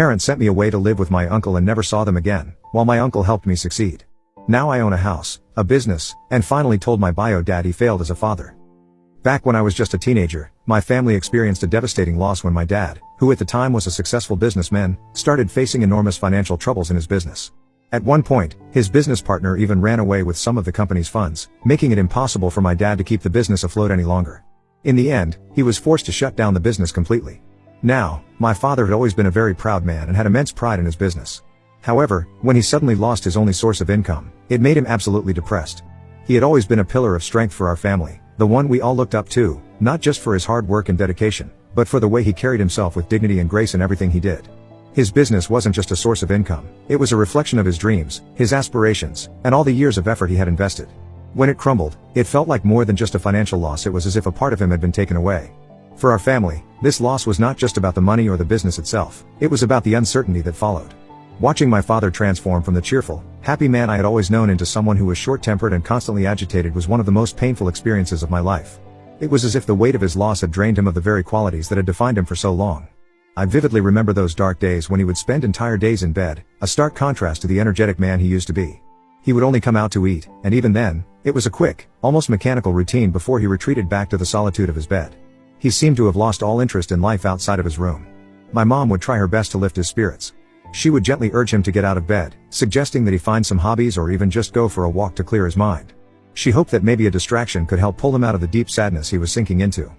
parents sent me away to live with my uncle and never saw them again, while my uncle helped me succeed. Now I own a house, a business, and finally told my bio dad he failed as a father. Back when I was just a teenager, my family experienced a devastating loss when my dad, who at the time was a successful businessman, started facing enormous financial troubles in his business. At one point, his business partner even ran away with some of the company's funds, making it impossible for my dad to keep the business afloat any longer. In the end, he was forced to shut down the business completely. Now, my father had always been a very proud man and had immense pride in his business. However, when he suddenly lost his only source of income, it made him absolutely depressed. He had always been a pillar of strength for our family, the one we all looked up to, not just for his hard work and dedication, but for the way he carried himself with dignity and grace in everything he did. His business wasn't just a source of income, it was a reflection of his dreams, his aspirations, and all the years of effort he had invested. When it crumbled, it felt like more than just a financial loss. It was as if a part of him had been taken away. For our family, this loss was not just about the money or the business itself, it was about the uncertainty that followed. Watching my father transform from the cheerful, happy man I had always known into someone who was short-tempered and constantly agitated was one of the most painful experiences of my life. It was as if the weight of his loss had drained him of the very qualities that had defined him for so long. I vividly remember those dark days when he would spend entire days in bed, a stark contrast to the energetic man he used to be. He would only come out to eat, and even then, it was a quick, almost mechanical routine before he retreated back to the solitude of his bed. He seemed to have lost all interest in life outside of his room. My mom would try her best to lift his spirits. She would gently urge him to get out of bed, suggesting that he find some hobbies or even just go for a walk to clear his mind. She hoped that maybe a distraction could help pull him out of the deep sadness he was sinking into.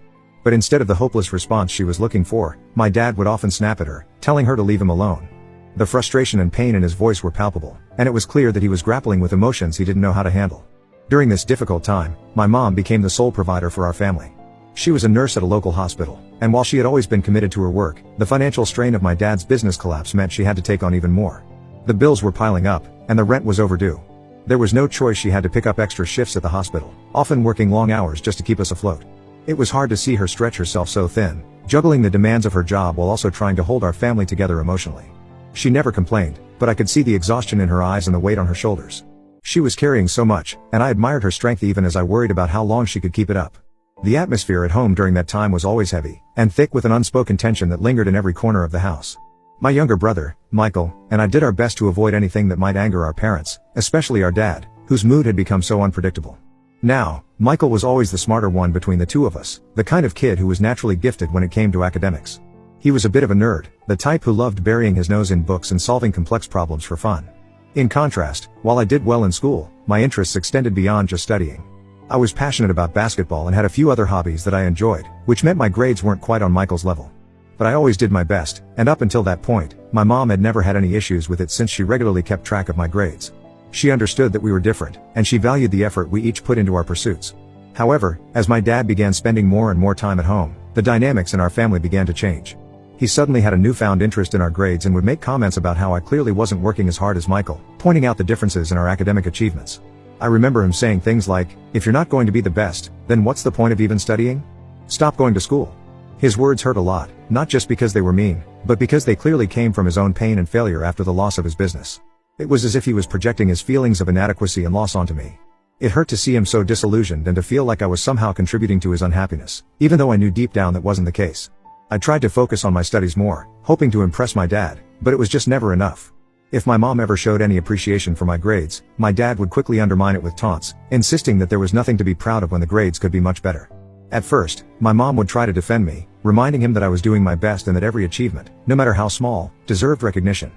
But instead of the hopeless response she was looking for, my dad would often snap at her, telling her to leave him alone. The frustration and pain in his voice were palpable, and it was clear that he was grappling with emotions he didn't know how to handle. During this difficult time, my mom became the sole provider for our family. She was a nurse at a local hospital, and while she had always been committed to her work, the financial strain of my dad's business collapse meant she had to take on even more. The bills were piling up, and the rent was overdue. There was no choice, she had to pick up extra shifts at the hospital, often working long hours just to keep us afloat. It was hard to see her stretch herself so thin, juggling the demands of her job while also trying to hold our family together emotionally. She never complained, but I could see the exhaustion in her eyes and the weight on her shoulders. She was carrying so much, and I admired her strength even as I worried about how long she could keep it up. The atmosphere at home during that time was always heavy, and thick with an unspoken tension that lingered in every corner of the house. My younger brother, Michael, and I did our best to avoid anything that might anger our parents, especially our dad, whose mood had become so unpredictable. Now, Michael was always the smarter one between the two of us, the kind of kid who was naturally gifted when it came to academics. He was a bit of a nerd, the type who loved burying his nose in books and solving complex problems for fun. In contrast, while I did well in school, my interests extended beyond just studying. I was passionate about basketball and had a few other hobbies that I enjoyed, which meant my grades weren't quite on Michael's level. But I always did my best, and up until that point, my mom had never had any issues with it since she regularly kept track of my grades. She understood that we were different, and she valued the effort we each put into our pursuits. However, as my dad began spending more and more time at home, the dynamics in our family began to change. He suddenly had a newfound interest in our grades and would make comments about how I clearly wasn't working as hard as Michael, pointing out the differences in our academic achievements. I remember him saying things like, "If you're not going to be the best, then what's the point of even studying? Stop going to school." His words hurt a lot, not just because they were mean, but because they clearly came from his own pain and failure after the loss of his business. It was as if he was projecting his feelings of inadequacy and loss onto me. It hurt to see him so disillusioned and to feel like I was somehow contributing to his unhappiness, even though I knew deep down that wasn't the case. I tried to focus on my studies more, hoping to impress my dad, but it was just never enough. If my mom ever showed any appreciation for my grades, my dad would quickly undermine it with taunts, insisting that there was nothing to be proud of when the grades could be much better. At first, my mom would try to defend me, reminding him that I was doing my best and that every achievement, no matter how small, deserved recognition.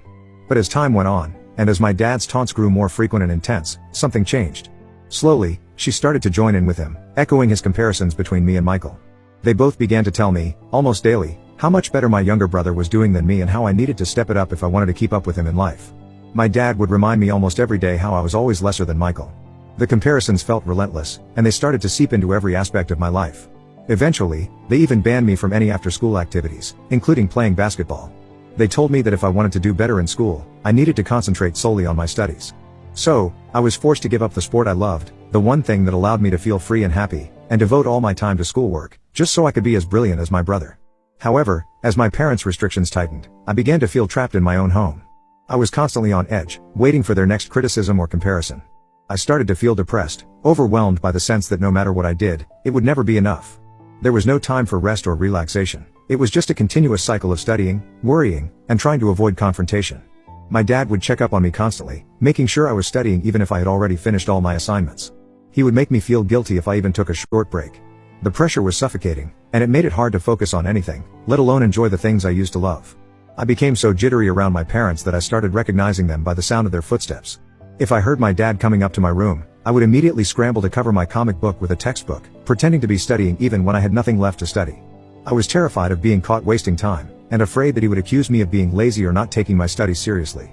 But as time went on, and as my dad's taunts grew more frequent and intense, something changed. Slowly, she started to join in with him, echoing his comparisons between me and Michael. They both began to tell me, almost daily, how much better my younger brother was doing than me and how I needed to step it up if I wanted to keep up with him in life. My dad would remind me almost every day how I was always lesser than Michael. The comparisons felt relentless, and they started to seep into every aspect of my life. Eventually, they even banned me from any after-school activities, including playing basketball. They told me that if I wanted to do better in school, I needed to concentrate solely on my studies. So, I was forced to give up the sport I loved, the one thing that allowed me to feel free and happy, and devote all my time to schoolwork, just so I could be as brilliant as my brother. However, as my parents' restrictions tightened, I began to feel trapped in my own home. I was constantly on edge, waiting for their next criticism or comparison. I started to feel depressed, overwhelmed by the sense that no matter what I did, it would never be enough. There was no time for rest or relaxation. It was just a continuous cycle of studying, worrying, and trying to avoid confrontation. My dad would check up on me constantly, making sure I was studying even if I had already finished all my assignments. He would make me feel guilty if I even took a short break. The pressure was suffocating, and it made it hard to focus on anything, let alone enjoy the things I used to love. I became so jittery around my parents that I started recognizing them by the sound of their footsteps. If I heard my dad coming up to my room, I would immediately scramble to cover my comic book with a textbook, pretending to be studying even when I had nothing left to study. I was terrified of being caught wasting time, and afraid that he would accuse me of being lazy or not taking my studies seriously.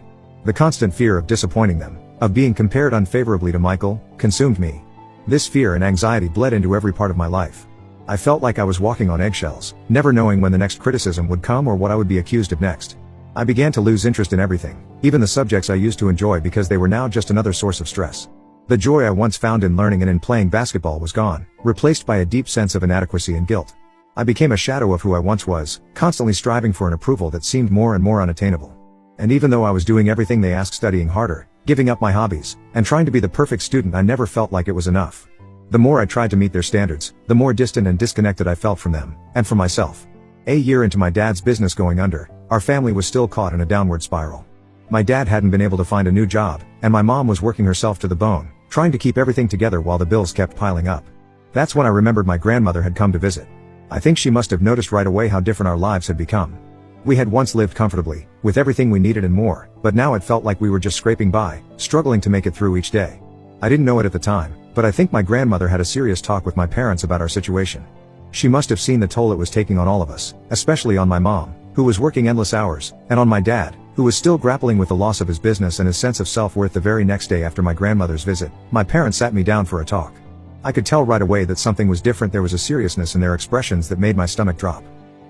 The constant fear of disappointing them, of being compared unfavorably to Michael, consumed me. This fear and anxiety bled into every part of my life. I felt like I was walking on eggshells, never knowing when the next criticism would come or what I would be accused of next. I began to lose interest in everything, even the subjects I used to enjoy, because they were now just another source of stress. The joy I once found in learning and in playing basketball was gone, replaced by a deep sense of inadequacy and guilt. I became a shadow of who I once was, constantly striving for an approval that seemed more and more unattainable. And even though I was doing everything they asked, studying harder, giving up my hobbies, and trying to be the perfect student, I never felt like it was enough. The more I tried to meet their standards, the more distant and disconnected I felt from them, and from myself. A year into my dad's business going under, our family was still caught in a downward spiral. My dad hadn't been able to find a new job, and my mom was working herself to the bone, trying to keep everything together while the bills kept piling up. That's when I remembered my grandmother had come to visit. I think she must have noticed right away how different our lives had become. We had once lived comfortably, with everything we needed and more, but now it felt like we were just scraping by, struggling to make it through each day. I didn't know it at the time, but I think my grandmother had a serious talk with my parents about our situation. She must have seen the toll it was taking on all of us, especially on my mom, who was working endless hours, and on my dad, who was still grappling with the loss of his business and his sense of self-worth. The very next day after my grandmother's visit, my parents sat me down for a talk. I could tell right away that something was different. There was a seriousness in their expressions that made my stomach drop.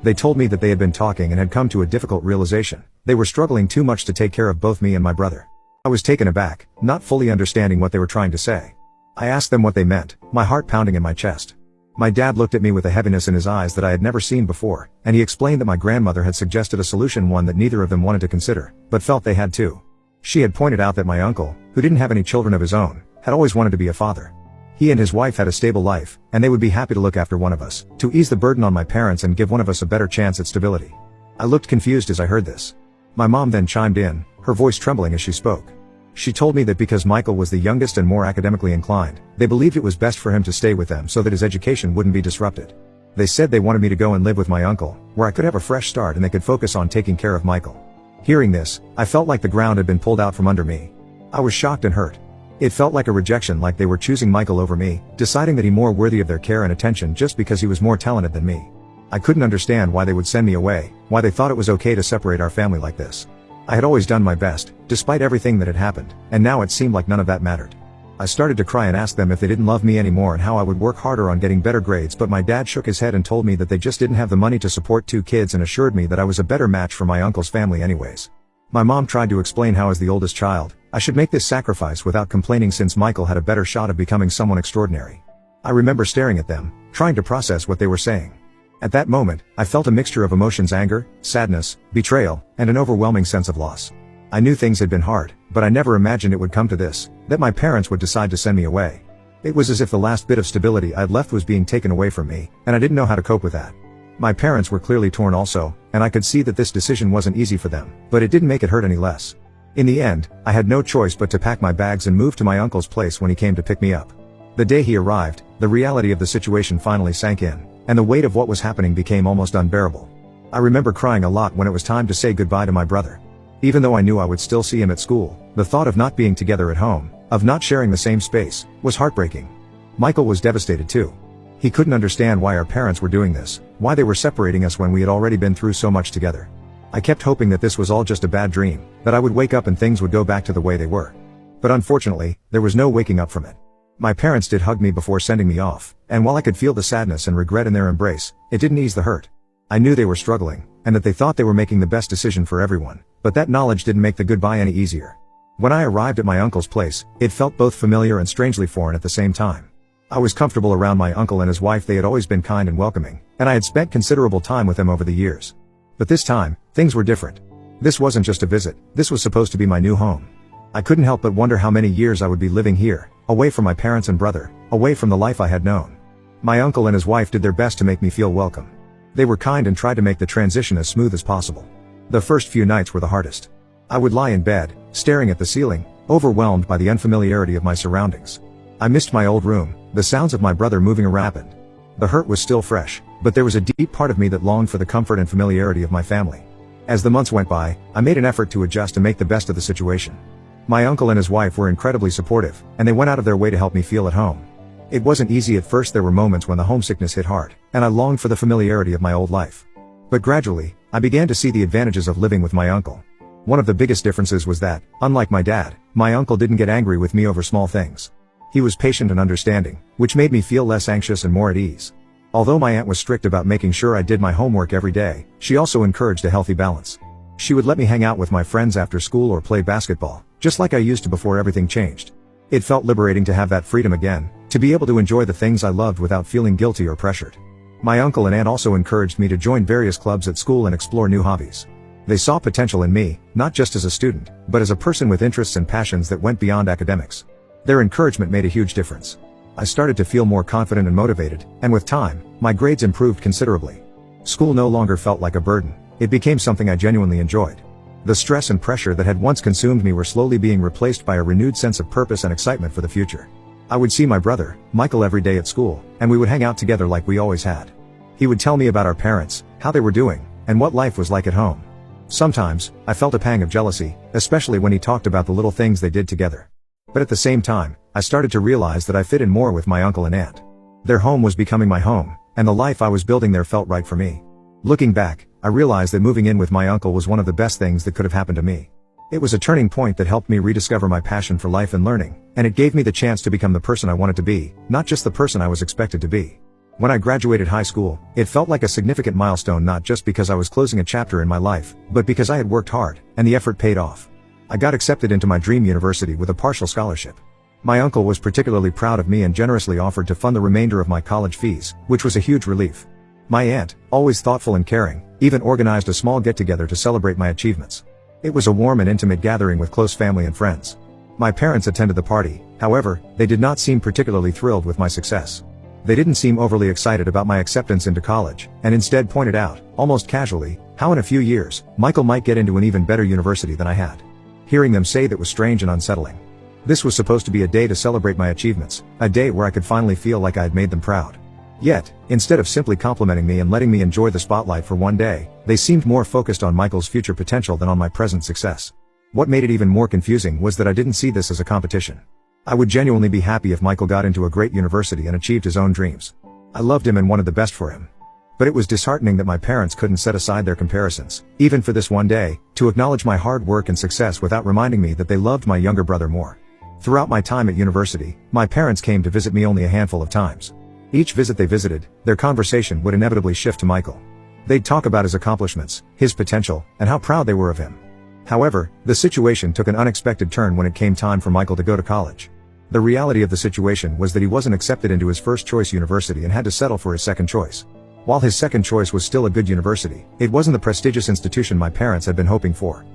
They told me that they had been talking and had come to a difficult realization. They were struggling too much to take care of both me and my brother. I was taken aback, not fully understanding what they were trying to say. I asked them what they meant, my heart pounding in my chest. My dad looked at me with a heaviness in his eyes that I had never seen before, and he explained that my grandmother had suggested a solution, one that neither of them wanted to consider, but felt they had to. She had pointed out that my uncle, who didn't have any children of his own, had always wanted to be a father. He and his wife had a stable life, and they would be happy to look after one of us, to ease the burden on my parents and give one of us a better chance at stability. I looked confused as I heard this. My mom then chimed in, her voice trembling as she spoke. She told me that because Michael was the youngest and more academically inclined, they believed it was best for him to stay with them so that his education wouldn't be disrupted. They said they wanted me to go and live with my uncle, where I could have a fresh start and they could focus on taking care of Michael. Hearing this, I felt like the ground had been pulled out from under me. I was shocked and hurt. It felt like a rejection, like they were choosing Michael over me, deciding that he more worthy of their care and attention just because he was more talented than me. I couldn't understand why they would send me away, why they thought it was okay to separate our family like this. I had always done my best, despite everything that had happened, and now it seemed like none of that mattered. I started to cry and asked them if they didn't love me anymore and how I would work harder on getting better grades, but my dad shook his head and told me that they just didn't have the money to support 2 kids and assured me that I was a better match for my uncle's family anyways. My mom tried to explain how, as the oldest child, I should make this sacrifice without complaining since Michael had a better shot of becoming someone extraordinary. I remember staring at them, trying to process what they were saying. At that moment, I felt a mixture of emotions: anger, sadness, betrayal, and an overwhelming sense of loss. I knew things had been hard, but I never imagined it would come to this, that my parents would decide to send me away. It was as if the last bit of stability I'd left was being taken away from me, and I didn't know how to cope with that. My parents were clearly torn also, and I could see that this decision wasn't easy for them, but it didn't make it hurt any less. In the end, I had no choice but to pack my bags and move to my uncle's place when he came to pick me up. The day he arrived, the reality of the situation finally sank in, and the weight of what was happening became almost unbearable. I remember crying a lot when it was time to say goodbye to my brother. Even though I knew I would still see him at school, the thought of not being together at home, of not sharing the same space, was heartbreaking. Michael was devastated too. He couldn't understand why our parents were doing this, why they were separating us when we had already been through so much together. I kept hoping that this was all just a bad dream, that I would wake up and things would go back to the way they were. But unfortunately, there was no waking up from it. My parents did hug me before sending me off, and while I could feel the sadness and regret in their embrace, it didn't ease the hurt. I knew they were struggling, and that they thought they were making the best decision for everyone, but that knowledge didn't make the goodbye any easier. When I arrived at my uncle's place, it felt both familiar and strangely foreign at the same time. I was comfortable around my uncle and his wife. They had always been kind and welcoming, and I had spent considerable time with them over the years. But this time, things were different. This wasn't just a visit, this was supposed to be my new home. I couldn't help but wonder how many years I would be living here, away from my parents and brother, away from the life I had known. My uncle and his wife did their best to make me feel welcome. They were kind and tried to make the transition as smooth as possible. The first few nights were the hardest. I would lie in bed, staring at the ceiling, overwhelmed by the unfamiliarity of my surroundings. I missed my old room, the sounds of my brother moving around. The hurt was still fresh, but there was a deep part of me that longed for the comfort and familiarity of my family. As the months went by, I made an effort to adjust and make the best of the situation. My uncle and his wife were incredibly supportive, and they went out of their way to help me feel at home. It wasn't easy at first. There were moments when the homesickness hit hard, and I longed for the familiarity of my old life. But gradually, I began to see the advantages of living with my uncle. One of the biggest differences was that, unlike my dad, my uncle didn't get angry with me over small things. He was patient and understanding, which made me feel less anxious and more at ease. Although my aunt was strict about making sure I did my homework every day, she also encouraged a healthy balance. She would let me hang out with my friends after school or play basketball, just like I used to before everything changed. It felt liberating to have that freedom again, to be able to enjoy the things I loved without feeling guilty or pressured. My uncle and aunt also encouraged me to join various clubs at school and explore new hobbies. They saw potential in me, not just as a student, but as a person with interests and passions that went beyond academics. Their encouragement made a huge difference. I started to feel more confident and motivated, and with time, my grades improved considerably. School no longer felt like a burden, it became something I genuinely enjoyed. The stress and pressure that had once consumed me were slowly being replaced by a renewed sense of purpose and excitement for the future. I would see my brother, Michael, every day at school, and we would hang out together like we always had. He would tell me about our parents, how they were doing, and what life was like at home. Sometimes, I felt a pang of jealousy, especially when he talked about the little things they did together. But at the same time, I started to realize that I fit in more with my uncle and aunt. Their home was becoming my home, and the life I was building there felt right for me. Looking back, I realized that moving in with my uncle was one of the best things that could have happened to me. It was a turning point that helped me rediscover my passion for life and learning, and it gave me the chance to become the person I wanted to be, not just the person I was expected to be. When I graduated high school, it felt like a significant milestone, not just because I was closing a chapter in my life, but because I had worked hard, and the effort paid off. I got accepted into my dream university with a partial scholarship. My uncle was particularly proud of me and generously offered to fund the remainder of my college fees, which was a huge relief. My aunt, always thoughtful and caring, even organized a small get-together to celebrate my achievements. It was a warm and intimate gathering with close family and friends. My parents attended the party, however, they did not seem particularly thrilled with my success. They didn't seem overly excited about my acceptance into college, and instead pointed out, almost casually, how in a few years, Michael might get into an even better university than I had. Hearing them say that was strange and unsettling. This was supposed to be a day to celebrate my achievements, a day where I could finally feel like I had made them proud. Yet, instead of simply complimenting me and letting me enjoy the spotlight for one day, they seemed more focused on Michael's future potential than on my present success. What made it even more confusing was that I didn't see this as a competition. I would genuinely be happy if Michael got into a great university and achieved his own dreams. I loved him and wanted the best for him. But it was disheartening that my parents couldn't set aside their comparisons, even for this one day, to acknowledge my hard work and success without reminding me that they loved my younger brother more. Throughout my time at university, my parents came to visit me only a handful of times. Each visit they visited, their conversation would inevitably shift to Michael. They'd talk about his accomplishments, his potential, and how proud they were of him. However, the situation took an unexpected turn when it came time for Michael to go to college. The reality of the situation was that he wasn't accepted into his first choice university and had to settle for his second choice. While his second choice was still a good university, it wasn't the prestigious institution my parents had been hoping for.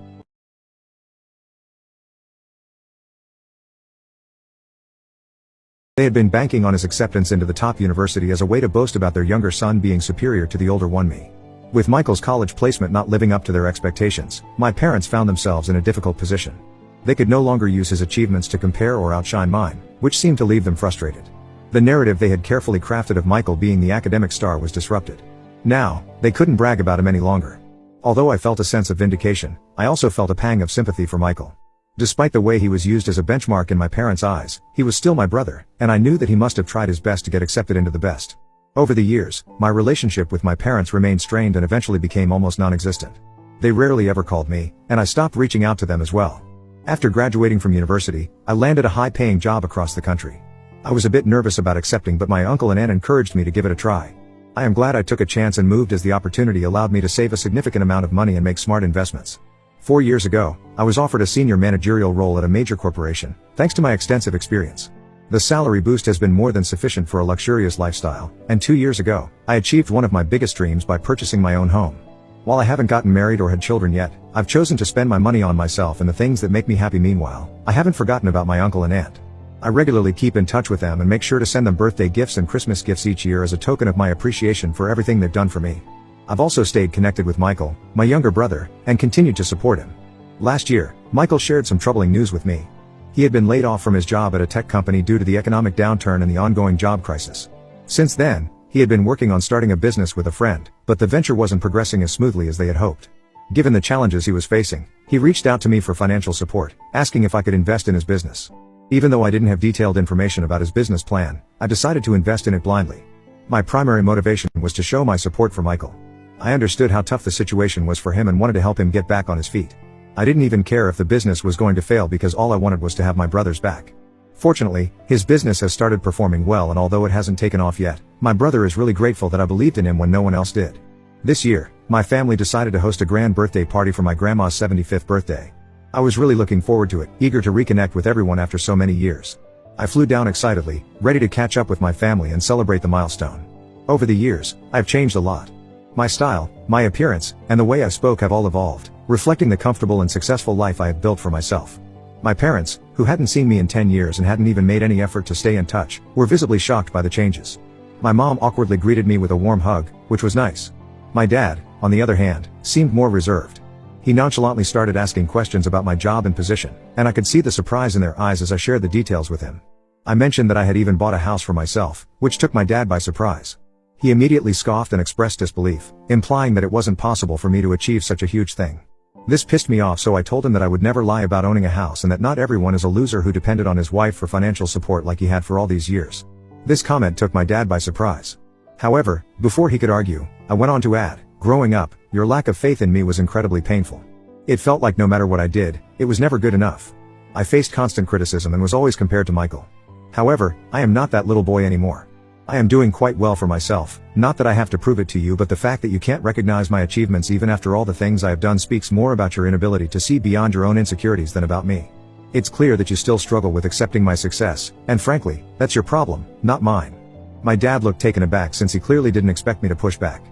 They had been banking on his acceptance into the top university as a way to boast about their younger son being superior to the older one, me. With Michael's college placement not living up to their expectations, my parents found themselves in a difficult position. They could no longer use his achievements to compare or outshine mine, which seemed to leave them frustrated. The narrative they had carefully crafted of Michael being the academic star was disrupted. Now, they couldn't brag about him any longer. Although I felt a sense of vindication, I also felt a pang of sympathy for Michael. Despite the way he was used as a benchmark in my parents' eyes, he was still my brother, and I knew that he must have tried his best to get accepted into the best. Over the years, my relationship with my parents remained strained and eventually became almost non-existent. They rarely ever called me, and I stopped reaching out to them as well. After graduating from university, I landed a high-paying job across the country. I was a bit nervous about accepting, but my uncle and aunt encouraged me to give it a try. I am glad I took a chance and moved, as the opportunity allowed me to save a significant amount of money and make smart investments. 4 years ago, I was offered a senior managerial role at a major corporation, thanks to my extensive experience. The salary boost has been more than sufficient for a luxurious lifestyle, and 2 years ago, I achieved one of my biggest dreams by purchasing my own home. While I haven't gotten married or had children yet, I've chosen to spend my money on myself and the things that make me happy. Meanwhile, I haven't forgotten about my uncle and aunt. I regularly keep in touch with them and make sure to send them birthday gifts and Christmas gifts each year as a token of my appreciation for everything they've done for me. I've also stayed connected with Michael, my younger brother, and continued to support him. Last year, Michael shared some troubling news with me. He had been laid off from his job at a tech company due to the economic downturn and the ongoing job crisis. Since then, he had been working on starting a business with a friend, but the venture wasn't progressing as smoothly as they had hoped. Given the challenges he was facing, he reached out to me for financial support, asking if I could invest in his business. Even though I didn't have detailed information about his business plan, I decided to invest in it blindly. My primary motivation was to show my support for Michael. I understood how tough the situation was for him and wanted to help him get back on his feet. I didn't even care if the business was going to fail because all I wanted was to have my brother's back. Fortunately, his business has started performing well, and although it hasn't taken off yet, my brother is really grateful that I believed in him when no one else did. This year, my family decided to host a grand birthday party for my grandma's 75th birthday. I was really looking forward to it, eager to reconnect with everyone after so many years. I flew down excitedly, ready to catch up with my family and celebrate the milestone. Over the years, I've changed a lot. My style, my appearance, and the way I spoke have all evolved, reflecting the comfortable and successful life I have built for myself. My parents, who hadn't seen me in 10 years and hadn't even made any effort to stay in touch, were visibly shocked by the changes. My mom awkwardly greeted me with a warm hug, which was nice. My dad, on the other hand, seemed more reserved. He nonchalantly started asking questions about my job and position, and I could see the surprise in their eyes as I shared the details with him. I mentioned that I had even bought a house for myself, which took my dad by surprise. He immediately scoffed and expressed disbelief, implying that it wasn't possible for me to achieve such a huge thing. This pissed me off, so I told him that I would never lie about owning a house and that not everyone is a loser who depended on his wife for financial support like he had for all these years. This comment took my dad by surprise. However, before he could argue, I went on to add, "Growing up, your lack of faith in me was incredibly painful. It felt like no matter what I did, it was never good enough. I faced constant criticism and was always compared to Michael. However, I am not that little boy anymore. I am doing quite well for myself, not that I have to prove it to you, but the fact that you can't recognize my achievements even after all the things I have done speaks more about your inability to see beyond your own insecurities than about me. It's clear that you still struggle with accepting my success, and frankly, that's your problem, not mine." My dad looked taken aback since he clearly didn't expect me to push back.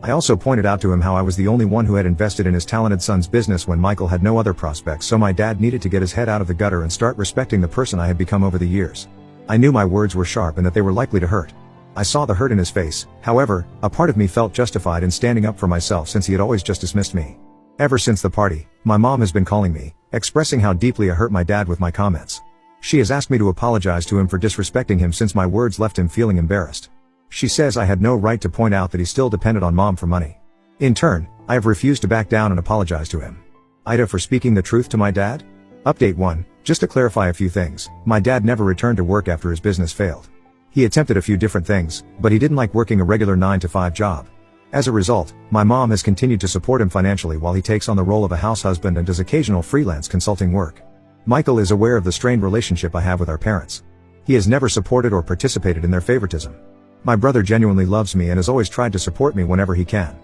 I also pointed out to him how I was the only one who had invested in his talented son's business when Michael had no other prospects, so my dad needed to get his head out of the gutter and start respecting the person I had become over the years. I knew my words were sharp and that they were likely to hurt. I saw the hurt in his face. However, a part of me felt justified in standing up for myself since he had always just dismissed me. Ever since the party, my mom has been calling me, expressing how deeply I hurt my dad with my comments. She has asked me to apologize to him for disrespecting him since my words left him feeling embarrassed. She says I had no right to point out that he still depended on mom for money. In turn, I have refused to back down and apologize to him. Ida for speaking the truth to my dad? Update 1. Just to clarify a few things, my dad never returned to work after his business failed. He attempted a few different things, but he didn't like working a regular 9-to-5 job. As a result, my mom has continued to support him financially while he takes on the role of a house husband and does occasional freelance consulting work. Michael is aware of the strained relationship I have with our parents. He has never supported or participated in their favoritism. My brother genuinely loves me and has always tried to support me whenever he can.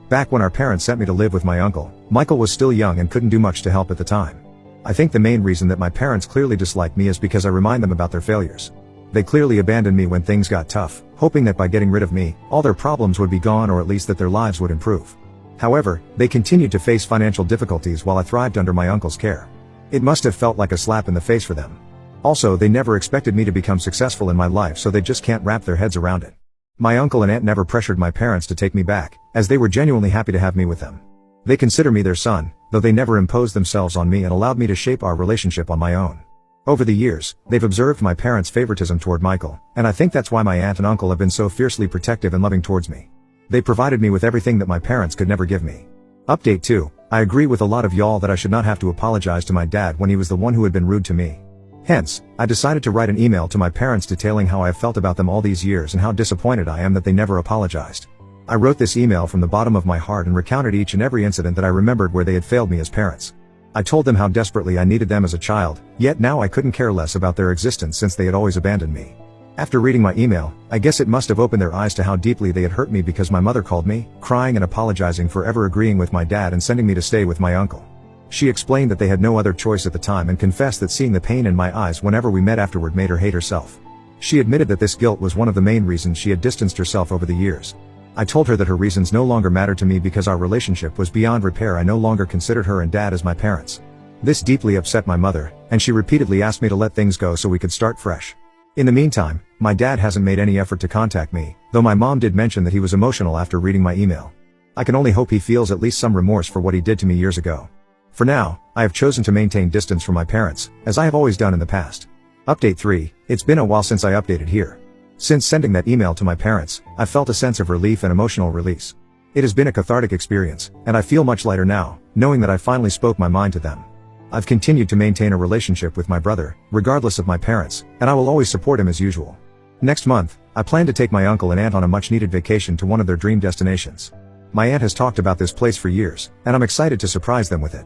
Back when our parents sent me to live with my uncle, Michael was still young and couldn't do much to help at the time. I think the main reason that my parents clearly dislike me is because I remind them about their failures. They clearly abandoned me when things got tough, hoping that by getting rid of me, all their problems would be gone or at least that their lives would improve. However, they continued to face financial difficulties while I thrived under my uncle's care. It must have felt like a slap in the face for them. Also, they never expected me to become successful in my life, so they just can't wrap their heads around it. My uncle and aunt never pressured my parents to take me back, as they were genuinely happy to have me with them. They consider me their son, though they never imposed themselves on me and allowed me to shape our relationship on my own. Over the years, they've observed my parents' favoritism toward Michael, and I think that's why my aunt and uncle have been so fiercely protective and loving towards me. They provided me with everything that my parents could never give me. Update 2. I agree with a lot of y'all that I should not have to apologize to my dad when he was the one who had been rude to me. Hence, I decided to write an email to my parents detailing how I have felt about them all these years and how disappointed I am that they never apologized. I wrote this email from the bottom of my heart and recounted each and every incident that I remembered where they had failed me as parents. I told them how desperately I needed them as a child, yet now I couldn't care less about their existence since they had always abandoned me. After reading my email, I guess it must have opened their eyes to how deeply they had hurt me because my mother called me, crying and apologizing for ever agreeing with my dad and sending me to stay with my uncle. She explained that they had no other choice at the time and confessed that seeing the pain in my eyes whenever we met afterward made her hate herself. She admitted that this guilt was one of the main reasons she had distanced herself over the years. I told her that her reasons no longer mattered to me because our relationship was beyond repair. I no longer considered her and dad as my parents. This deeply upset my mother, and she repeatedly asked me to let things go so we could start fresh. In the meantime, my dad hasn't made any effort to contact me, though my mom did mention that he was emotional after reading my email. I can only hope he feels at least some remorse for what he did to me years ago. For now, I have chosen to maintain distance from my parents, as I have always done in the past. Update 3, it's been a while since I updated here. Since sending that email to my parents, I felt a sense of relief and emotional release. It has been a cathartic experience, and I feel much lighter now, knowing that I finally spoke my mind to them. I've continued to maintain a relationship with my brother, regardless of my parents, and I will always support him as usual. Next month, I plan to take my uncle and aunt on a much-needed vacation to one of their dream destinations. My aunt has talked about this place for years, and I'm excited to surprise them with it.